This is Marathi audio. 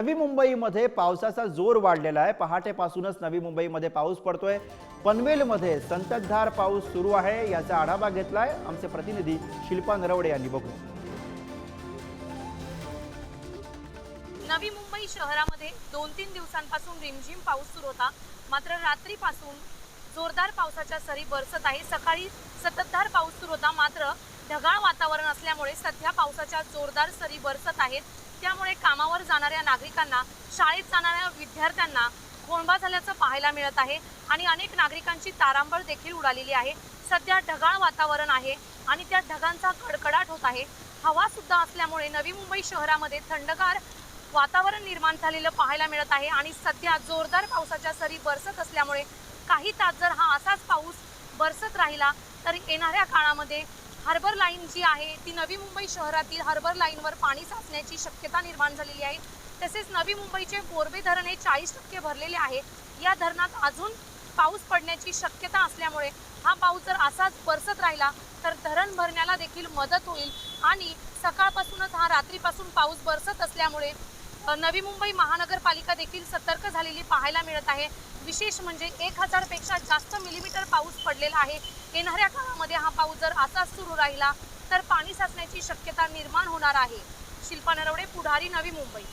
नवी मुंबईमध्ये पावसाचा जोर वाढलेला आहे। पहाटेपासूनच नवी मुंबईमध्ये पाऊस पडतोय। पनवेलमध्ये संततधार पाऊस सुरू आहे। याचा आढावा घेतलाय आमचे प्रतिनिधी शिल्पा नरवडे यांनी। बघू। नवी मुंबई शहरामध्ये 2-3 दिवसांपासून रिमझिम पाऊस सुरू होता, मात्र रात्रीपासून जोरदार पावसाच्या सरी बरसत आहे। सकाळी संततधार पाऊस सुरू होता, मात्र ढगाळ वातावरण असल्यामुळे सध्या पावसाच्या जोरदार सरी बरसत आहेत। त्यामुळे कामावर जाणाऱ्या नागरिकांना, शाळेत जाणाऱ्या विद्यार्थ्यांना खोळंबा झाल्याचं पाहायला मिळत आहे आणि अनेक नागरिकांची तारांबळ देखील उडालेली आहे। सध्या ढगाळ वातावरण आहे आणि त्या ढगांचा कडकडाट होत आहे। हवा सुद्धा असल्यामुळे नवी मुंबई शहरामध्ये थंडगार वातावरण निर्माण झालेलं पाहायला मिळत आहे आणि सध्या जोरदार पावसाच्या सरी बरसत असल्यामुळे काही तास जर हा असाच पाऊस बरसत राहिला तर येणाऱ्या काळामध्ये हार्बर लाईन जी आहे ती नवी मुंबई शहरातील हार्बर लाईनवर पाणी साचण्याची शक्यता निर्माण झालेली आहे। तसेच नवी मुंबईचे बोर्बे धरण हे 40% भरलेले आहे। या धरणात अजून पाऊस पडण्याची शक्यता असल्यामुळे हा पाऊस जर असाच बरसत राहिला तर धरण भरण्याला देखील मदत होईल आणि सकाळपासूनच हा रात्रीपासून पाऊस बरसत असल्यामुळे नवी मुंबई महानगरपालिका देखील सतर्क झालेली पाहायला मिळत आहे। विशेष म्हणजे 1000 पेक्षा जास्त मिलीमीटर पाऊस पडलेला आहे। येणाऱ्या काळामध्ये हा पाऊस जर असाच सुरू राहिला तर पाणी साचण्याची शक्यता निर्माण होणार आहे। शिल्पा नरवडे, पुढारी, नवी मुंबई।